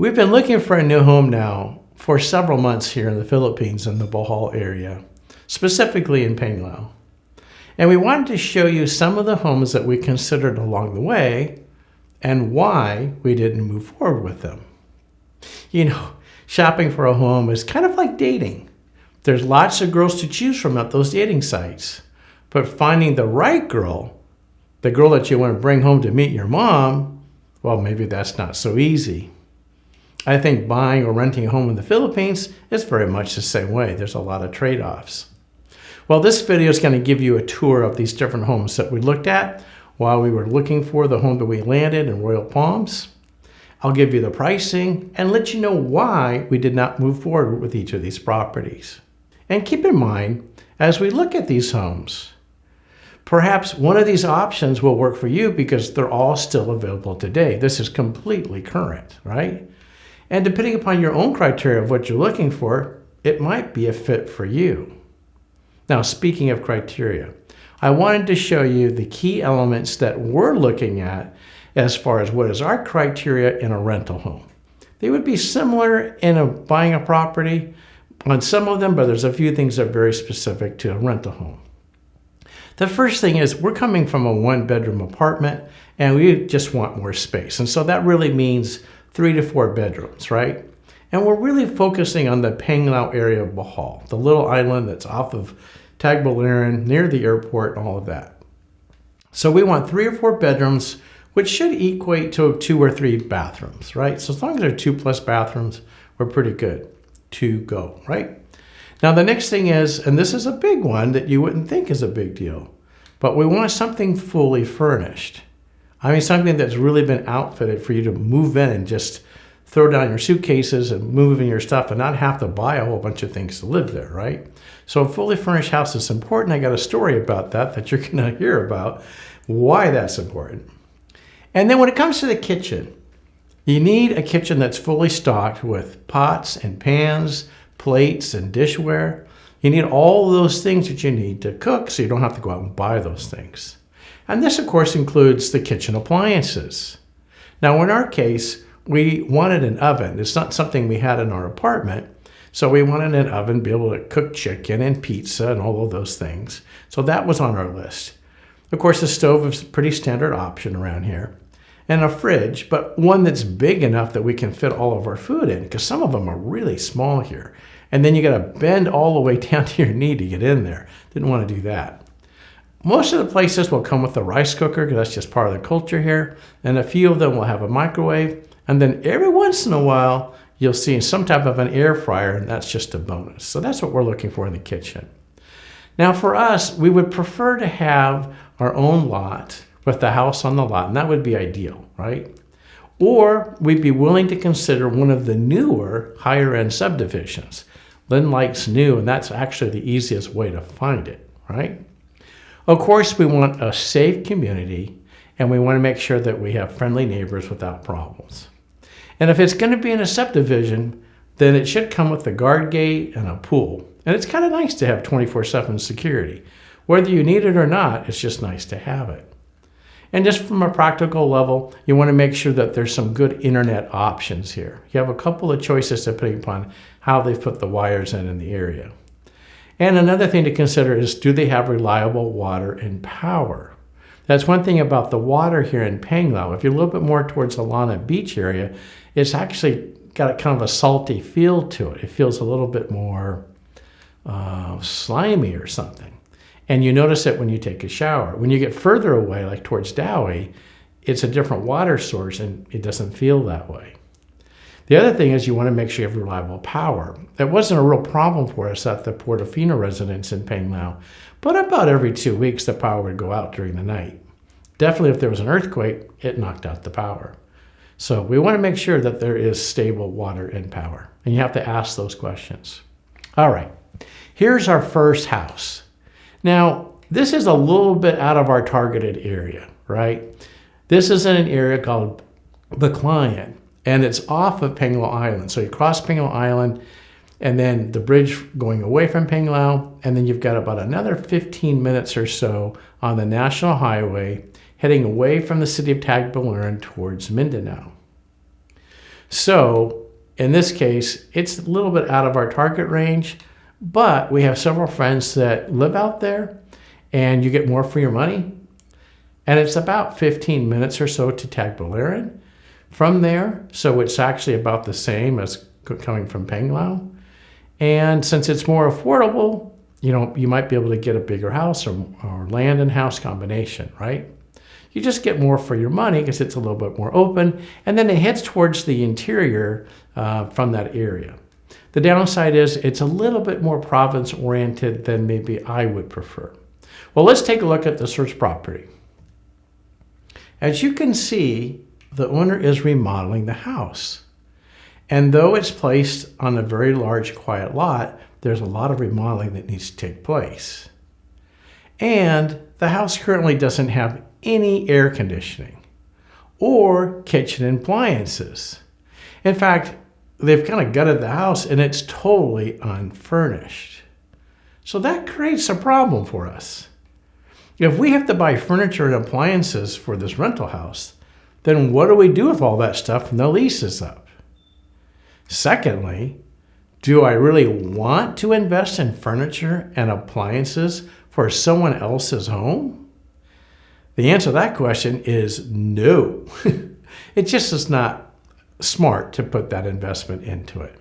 We've been looking for a new home now for several months here in the Philippines in the Bohol area, specifically in Panglao. And we wanted to show you some of the homes that we considered along the way and why we didn't move forward with them. You know, shopping for a home is kind of like dating. There's lots of girls to choose from at those dating sites, but finding the right girl, the girl that you want to bring home to meet your mom, well, maybe that's not so easy. I think buying or renting a home in the Philippines is very much the same way. There's a lot of trade-offs. Well, this video is going to give you a tour of these different homes that we looked at while we were looking for the home that we landed in Royal Palms. I'll give you the pricing and let you know why we did not move forward with each of these properties. And keep in mind, as we look at these homes, perhaps one of these options will work for you because they're all still available today. This is completely current, right? And depending upon your own criteria of what you're looking for, it might be a fit for you. Now, speaking of criteria, I wanted to show you the key elements that we're looking at as far as what is our criteria in a rental home. They would be similar in buying a property on some of them, but there's a few things that are very specific to a rental home. The first thing is we're coming from a one-bedroom apartment and we just want more space. And so that really means 3 to 4 bedrooms, right? And we're really focusing on the Panglao area of Bohol, the little island that's off of Tagbilaran, near the airport, and all of that. So we want 3 or 4 bedrooms, which should equate to 2 or 3 bathrooms, right? So as long as there are 2+ bathrooms, we're pretty good to go, right? Now the next thing is, and this is a big one that you wouldn't think is a big deal, but we want something fully furnished. I mean, something that's really been outfitted for you to move in and just throw down your suitcases and move in your stuff and not have to buy a whole bunch of things to live there, right? So a fully furnished house is important. I got a story about that you're gonna hear about, why that's important. And then when it comes to the kitchen, you need a kitchen that's fully stocked with pots and pans, plates and dishware. You need all those things that you need to cook so you don't have to go out and buy those things. And this, of course, includes the kitchen appliances. Now, in our case, we wanted an oven. It's not something we had in our apartment. So we wanted an oven, be able to cook chicken and pizza and all of those things. So that was on our list. Of course, the stove is a pretty standard option around here. And a fridge, but one that's big enough that we can fit all of our food in, because some of them are really small here. And then you got to bend all the way down to your knee to get in there. Didn't want to do that. Most of the places will come with a rice cooker because that's just part of the culture here. And a few of them will have a microwave. And then every once in a while, you'll see some type of an air fryer, and that's just a bonus. So that's what we're looking for in the kitchen. Now for us, we would prefer to have our own lot with the house on the lot, and that would be ideal, right? Or we'd be willing to consider one of the newer, higher-end subdivisions. Lynn likes new, and that's actually the easiest way to find it, right? Of course, we want a safe community, and we want to make sure that we have friendly neighbors without problems. And if it's going to be in a subdivision, then it should come with a guard gate and a pool. And it's kind of nice to have 24/7 security. Whether you need it or not, it's just nice to have it. And just from a practical level, you want to make sure that there's some good internet options here. You have a couple of choices depending upon how they've put the wires in the area. And another thing to consider is, do they have reliable water and power? That's one thing about the water here in Panglao. If you're a little bit more towards the Lana Beach area, it's actually got a kind of a salty feel to it. It feels a little bit more slimy or something. And you notice it when you take a shower. When you get further away, like towards Dowie, it's a different water source and it doesn't feel that way. The other thing is you want to make sure you have reliable power. That wasn't a real problem for us at the Portofino residence in Panglao, but about every 2 weeks the power would go out during the night. Definitely if there was an earthquake, it knocked out the power. So we want to make sure that there is stable water and power. And you have to ask those questions. All right, here's our first house. Now, this is a little bit out of our targeted area, right? This is in an area called Baclayan, and it's off of Panglao Island. So you cross Panglao Island, and then the bridge going away from Panglao, and then you've got about another 15 minutes or so on the National Highway, heading away from the city of Tagbilaran towards Mindanao. So in this case, it's a little bit out of our target range, but we have several friends that live out there and you get more for your money. And it's about 15 minutes or so to Tagbilaran from there. So it's actually about the same as coming from Panglao. And since it's more affordable, you might be able to get a bigger house or land and house combination, right? You just get more for your money because it's a little bit more open. And then it heads towards the interior from that area. The downside is it's a little bit more province oriented than maybe I would prefer. Well, let's take a look at the search property. As you can see, the owner is remodeling the house. And though it's placed on a very large, quiet lot, there's a lot of remodeling that needs to take place. And the house currently doesn't have any air conditioning or kitchen appliances. In fact, they've kind of gutted the house and it's totally unfurnished. So that creates a problem for us. If we have to buy furniture and appliances for this rental house, then what do we do with all that stuff when the lease is up? Secondly, do I really want to invest in furniture and appliances for someone else's home? The answer to that question is no. It just is not smart to put that investment into it.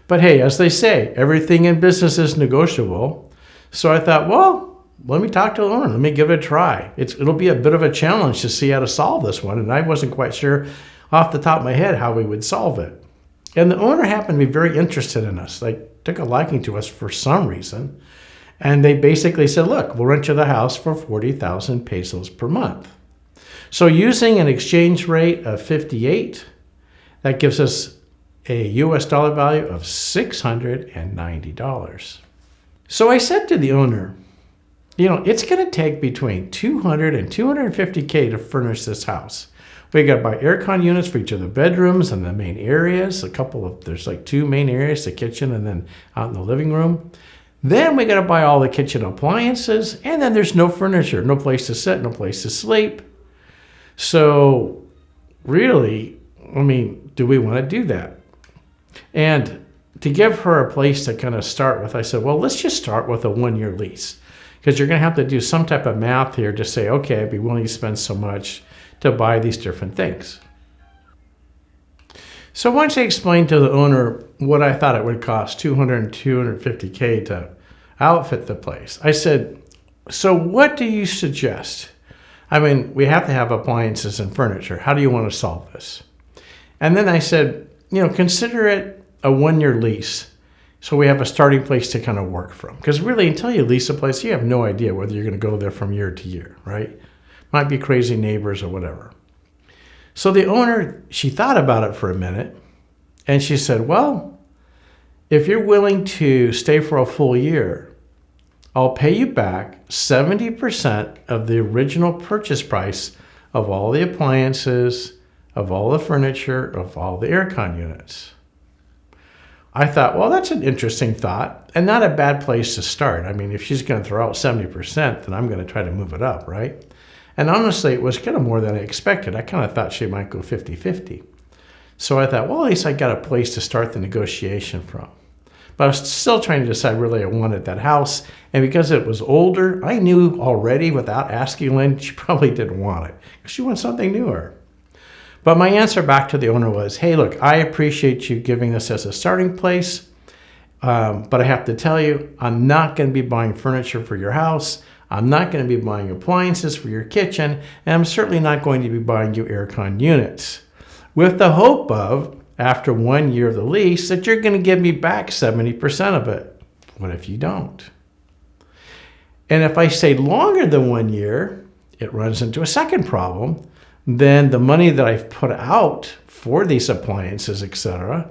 But hey, as they say, everything in business is negotiable. So I thought, well, let me talk to the owner. Let me give it a try. It'll be a bit of a challenge to see how to solve this one. And I wasn't quite sure off the top of my head how we would solve it. And the owner happened to be very interested in us. They took a liking to us for some reason. And they basically said, look, we'll rent you the house for 40,000 pesos per month. So using an exchange rate of 58, that gives us a US dollar value of $690. So I said to the owner, it's going to take between 200 and 250K to furnish this house. We got to buy aircon units for each of the bedrooms and the main areas. There's like 2 main areas, the kitchen and then out in the living room. Then we got to buy all the kitchen appliances, and then there's no furniture, no place to sit, no place to sleep. So really, do we want to do that? And to give her a place to kind of start with, I said, well, let's just start with a 1-year lease. Because you're going to have to do some type of math here to say, okay, I'd be willing to spend so much to buy these different things. So once I explained to the owner what I thought it would cost, 200 and 250K to outfit the place, I said, so what do you suggest? We have to have appliances and furniture. How do you want to solve this? And then I said, consider it a 1-year lease. So we have a starting place to kind of work from. Because really, until you lease a place, you have no idea whether you're going to go there from year to year, right? Might be crazy neighbors or whatever. So the owner, she thought about it for a minute. And she said, well, if you're willing to stay for a full year, I'll pay you back 70% of the original purchase price of all the appliances, of all the furniture, of all the aircon units. I thought, well, that's an interesting thought and not a bad place to start. If she's going to throw out 70%, then I'm going to try to move it up, right? And honestly, it was kind of more than I expected. I kind of thought she might go 50-50. So I thought, well, at least I got a place to start the negotiation from. But I was still trying to decide really I wanted that house. And because it was older, I knew already without asking Lynn, she probably didn't want it because she wants something newer. But my answer back to the owner was, hey, look, I appreciate you giving this as a starting place, but I have to tell you, I'm not going to be buying furniture for your house. I'm not going to be buying appliances for your kitchen, and I'm certainly not going to be buying you aircon units, with the hope of, after 1 year of the lease, that you're going to give me back 70% of it. What if you don't? And if I stay longer than 1 year, it runs into a second problem. Then the money that I've put out for these appliances, etc.,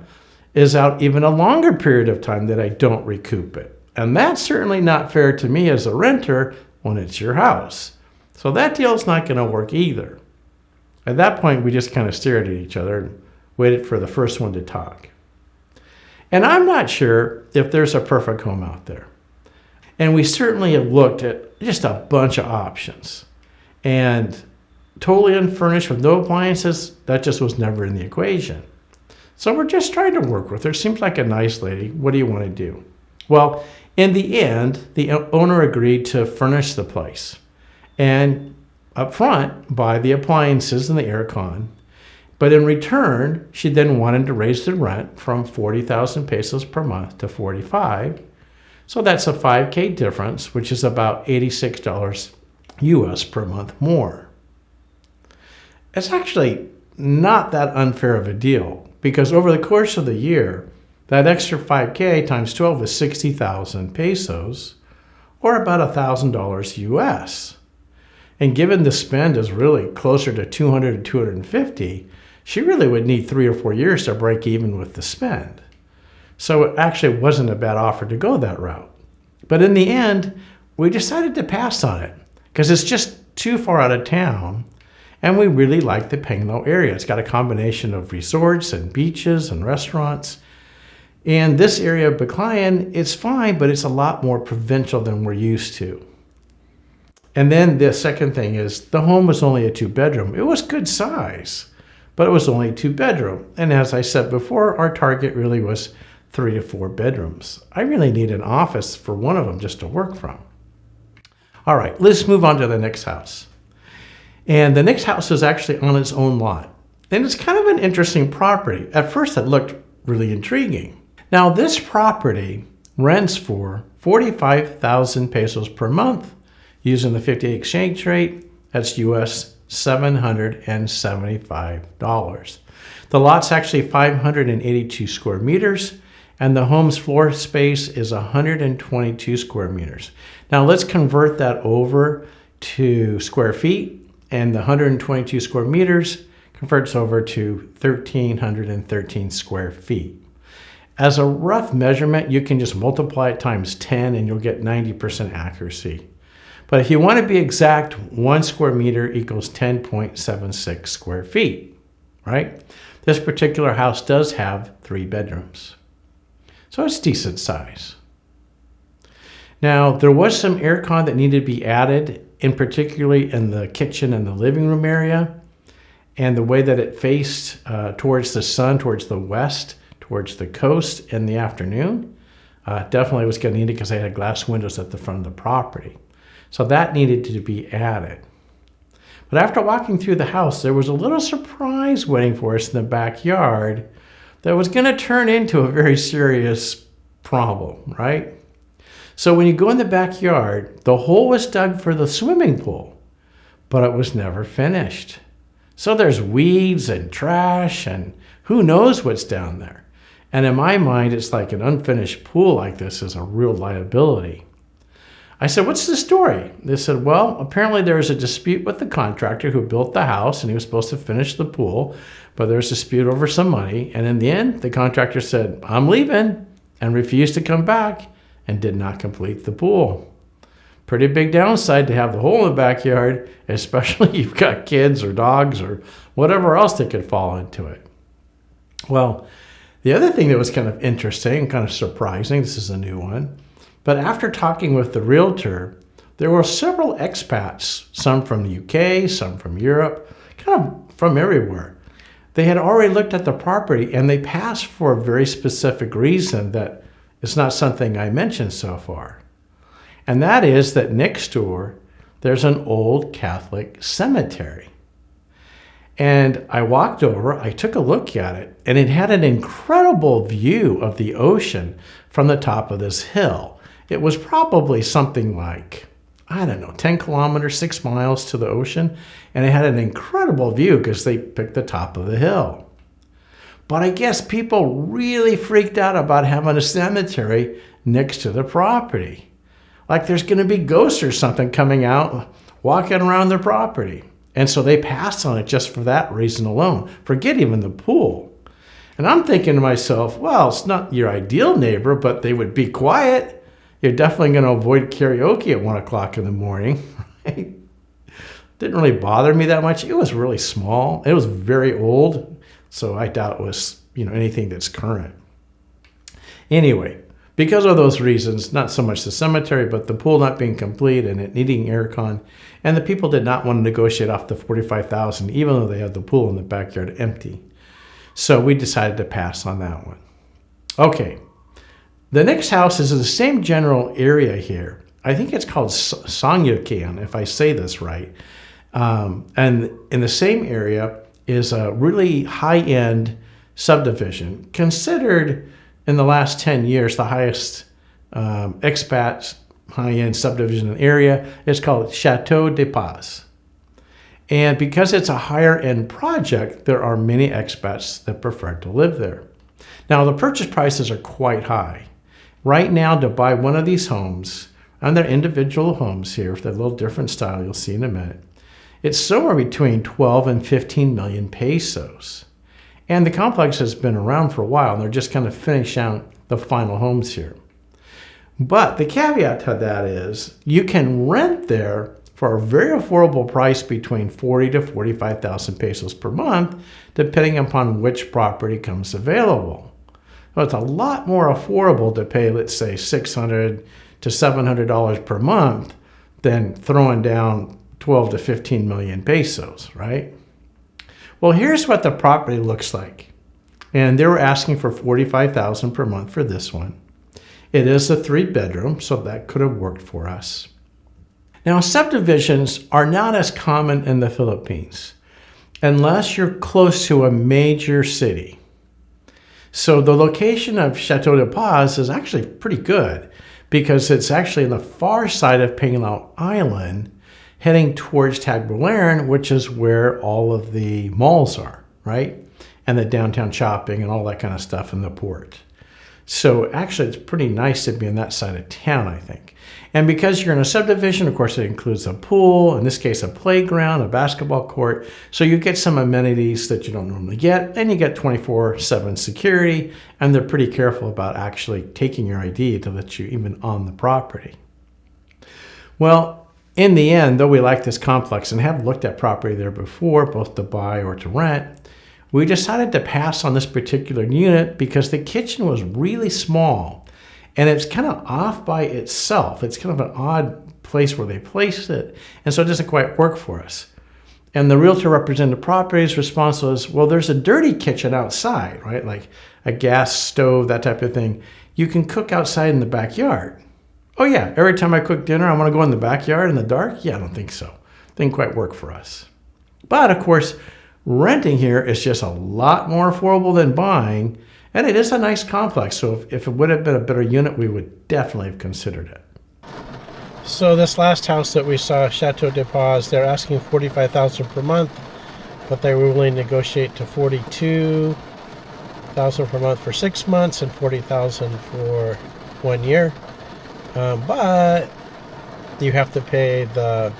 is out even a longer period of time that I don't recoup it. And that's certainly not fair to me as a renter when it's your house. So that deal's not going to work either. At that point, we just kind of stared at each other and waited for the first one to talk. And I'm not sure if there's a perfect home out there. And we certainly have looked at just a bunch of options. And totally unfurnished with no appliances, that just was never in the equation. So we're just trying to work with her. Seems like a nice lady. What do you want to do? Well, in the end, the owner agreed to furnish the place and up front buy the appliances and the aircon. But in return, she then wanted to raise the rent from 40,000 pesos per month to 45. So that's a 5K difference, which is about $86 US per month more. It's actually not that unfair of a deal because over the course of the year, that extra 5K times 12 is 60,000 pesos or about $1,000 US. And given the spend is really closer to 200 to 250, she really would need 3 or 4 years to break even with the spend. So it actually wasn't a bad offer to go that route. But in the end, we decided to pass on it because it's just too far out of town. And we really like the Panglao area. It's got a combination of resorts and beaches and restaurants. And this area of Baclayan, it's fine, but it's a lot more provincial than we're used to. And then the second thing is the home was only a 2-bedroom. It was good size, but it was only 2-bedroom. And as I said before, our target really was 3 to 4 bedrooms. I really need an office for one of them just to work from. All right, let's move on to the next house. And the next house is actually on its own lot. And it's kind of an interesting property. At first, it looked really intriguing. Now, this property rents for 45,000 pesos per month using the 50 exchange rate. That's US $775. The lot's actually 582 square meters, and the home's floor space is 122 square meters. Now, let's convert that over to square feet. And the 122 square meters converts over to 1,313 square feet. As a rough measurement, you can just multiply it times 10 and you'll get 90% accuracy. But if you want to be exact, 1 square meter equals 10.76 square feet, right? This particular house does have 3 bedrooms. So it's decent size. Now, there was some aircon that needed to be added, in particularly in the kitchen and the living room area, and the way that it faced towards the sun, towards the west, towards the coast in the afternoon. Definitely was going to need it because they had glass windows at the front of the property. So that needed to be added. But after walking through the house, there was a little surprise waiting for us in the backyard that was going to turn into a very serious problem, right? So when you go in the backyard, the hole was dug for the swimming pool, but it was never finished. So there's weeds and trash and who knows what's down there. And in my mind, it's like an unfinished pool like this is a real liability. I said, what's the story? They said, well, apparently there was a dispute with the contractor who built the house and he was supposed to finish the pool, but there was a dispute over some money. And in the end, the contractor said, I'm leaving, and refused to come back and did not complete the pool. Pretty big downside to have the hole in the backyard, especially if you've got kids or dogs or whatever else that could fall into it. Well, the other thing that was kind of interesting, kind of surprising, this is a new one, but after talking with the realtor, there were several expats, some from the UK, some from Europe, kind of from everywhere. They had already looked at the property and they passed for a very specific reason that it's not something I mentioned so far. And that is that next door, there's an old Catholic cemetery. And I walked over, I took a look at it, and it had an incredible view of the ocean from the top of this hill. It was probably something like, 10 kilometers, 6 miles to the ocean. And it had an incredible view because they picked the top of the hill. But I guess people really freaked out about having a cemetery next to the property. Like there's going to be ghosts or something coming out, walking around their property. And so they passed on it just for that reason alone. Forget even the pool. And I'm thinking to myself, well, it's not your ideal neighbor, but they would be quiet. You're definitely going to avoid karaoke at 1 o'clock in the morning. Right? Didn't really bother me that much. It was really small. It was very old. So I doubt it was, anything that's current. Anyway, because of those reasons, not so much the cemetery, but the pool not being complete and it needing aircon, and the people did not want to negotiate off the $45,000, even though they had the pool in the backyard empty. So we decided to pass on that one. Okay, the next house is in the same general area here. I think it's called Songyeokyeon, if I say this right. And in the same area is a really high-end subdivision, considered in the last 10 years the highest expat high-end subdivision in the area. It's called Chateau de Paz. And because it's a higher-end project, there are many expats that prefer to live there. Now, the purchase prices are quite high. Right now, to buy one of these homes, and they're individual homes here, with a little different style you'll see in a minute, it's somewhere between 12 and 15 million pesos. And the complex has been around for a while, and they're just kind of finishing out the final homes here. But the caveat to that is you can rent there for a very affordable price between 40 to 45,000 pesos per month, depending upon which property comes available. So it's a lot more affordable to pay, let's say, $600 to $700 per month than throwing down 12 to 15 million pesos, right? Well, here's what the property looks like. And they were asking for 45,000 per month for this one. It is a 3-bedroom, so that could have worked for us. Now, subdivisions are not as common in the Philippines unless you're close to a major city. So the location of Chateau de Paz is actually pretty good because it's actually on the far side of Panglao Island, heading towards Tagbilaran, which is where all of the malls are, right? And the downtown shopping and all that kind of stuff in the port. So actually, it's pretty nice to be on that side of town, I think. And because you're in a subdivision, of course, it includes a pool, in this case, a playground, a basketball court. So you get some amenities that you don't normally get, and you get 24/7 security, and they're pretty careful about actually taking your ID to let you even on the property. Well, in the end, though we like this complex and have looked at property there before, both to buy or to rent, we decided to pass on this particular unit because the kitchen was really small and it's kind of off by itself. It's kind of an odd place where they placed it, and so it doesn't quite work for us. And the realtor representing the property's response was, well, there's a dirty kitchen outside, right? Like a gas stove, that type of thing. You can cook outside in the backyard. Oh yeah, every time I cook dinner, I want to go in the backyard in the dark? Yeah, I don't think so. Didn't quite work for us. But of course, renting here is just a lot more affordable than buying, and it is a nice complex. So if it would have been a better unit, we would definitely have considered it. So this last house that we saw, Chateau de Paz, they're asking $45,000 per month, but they were willing to negotiate to $42,000 per month for 6 months and $40,000 for 1 year. But you have to pay the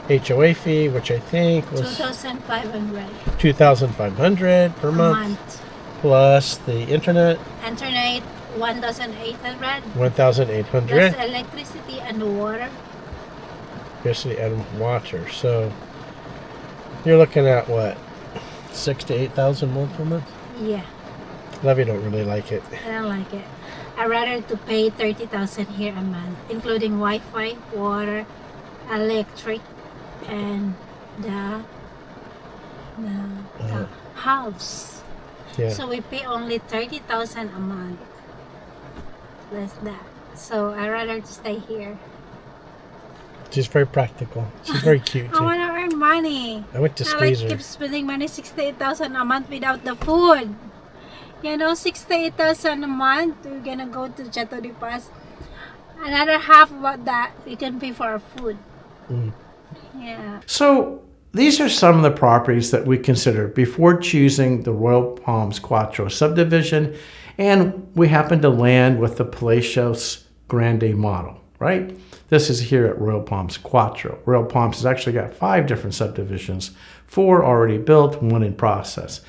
HOA fee, which I think was $2,500 per month, plus the internet 1,800. 1,800. Plus electricity and water. Electricity and water. So you're looking at what, 6,000 to 8,000 more per month? Yeah. Levy don't really like it. I don't like it. I'd rather to pay 30,000 here a month, including Wi-Fi, water, electric, and the house. Yeah. So we pay only 30,000 a month. Less that. So I'd rather to stay here. She's very practical. She's very cute I too. want to earn money. I went to squeeze her. Keep spending money, 68,000 a month without the food. 68,000 a month. We're gonna go to Chateau de Paz. Another half about that we can pay for our food. Yeah. So these are some of the properties that we considered before choosing the Royal Palms Cuatro subdivision, and we happened to land with the Palacios Grande model, right? This is here at Royal Palms Cuatro. Royal Palms has actually got 5 different subdivisions, 4 already built, 1 in process.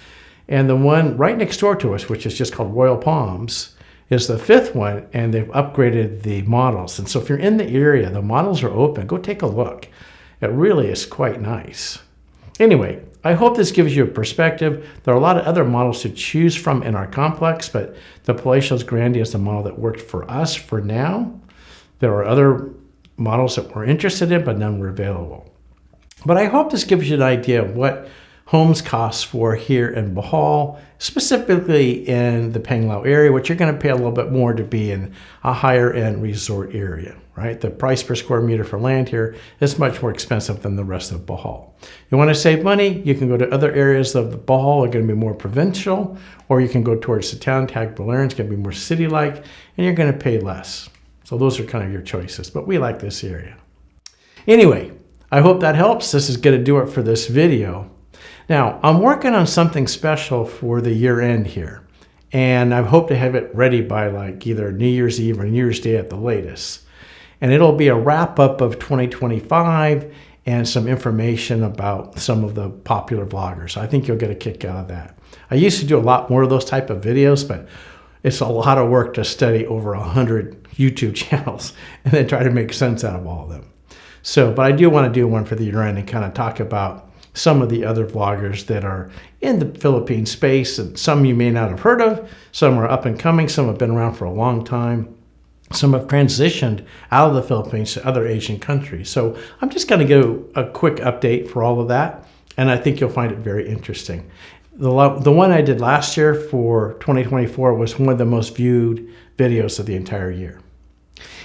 And the one right next door to us, which is just called Royal Palms, is the 5th one, and they've upgraded the models. And so if you're in the area, the models are open. Go take a look. It really is quite nice. Anyway, I hope this gives you a perspective. There are a lot of other models to choose from in our complex, but the Palacios Grande is the model that worked for us for now. There are other models that we're interested in, but none were available. But I hope this gives you an idea of what homes cost for here in Bohol, specifically in the Panglao area, which you're going to pay a little bit more to be in a higher end resort area, right? The price per square meter for land here is much more expensive than the rest of Bohol. You want to save money, you can go to other areas of the Bohol, are going to be more provincial, or you can go towards the town, Tagbilaran, it's going to be more city-like, and you're going to pay less. So those are kind of your choices, but we like this area. Anyway, I hope that helps. This is going to do it for this video. Now, I'm working on something special for the year end here, and I hope to have it ready by like either New Year's Eve or New Year's Day at the latest. And it'll be a wrap up of 2025 and some information about some of the popular vloggers. I think you'll get a kick out of that. I used to do a lot more of those type of videos, but it's a lot of work to study over 100 YouTube channels and then try to make sense out of all of them. So, but I do want to do one for the year end and kind of talk about some of the other vloggers that are in the Philippine space, and some you may not have heard of, some are up and coming, some have been around for a long time, some have transitioned out of the Philippines to other Asian countries. So I'm just going to give a quick update for all of that, and I think you'll find it very interesting. The one I did last year for 2024 was one of the most viewed videos of the entire year.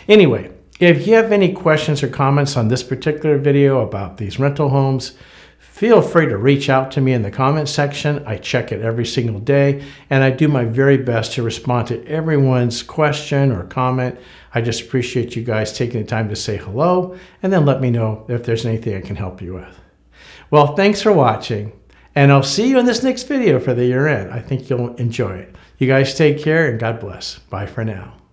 Anyway, if you have any questions or comments on this particular video about these rental homes, feel free to reach out to me in the comment section. I check it every single day, and I do my very best to respond to everyone's question or comment. I just appreciate you guys taking the time to say hello, and then let me know if there's anything I can help you with. Well, thanks for watching, and I'll see you in this next video for the year end. I think you'll enjoy it. You guys take care, and God bless. Bye for now.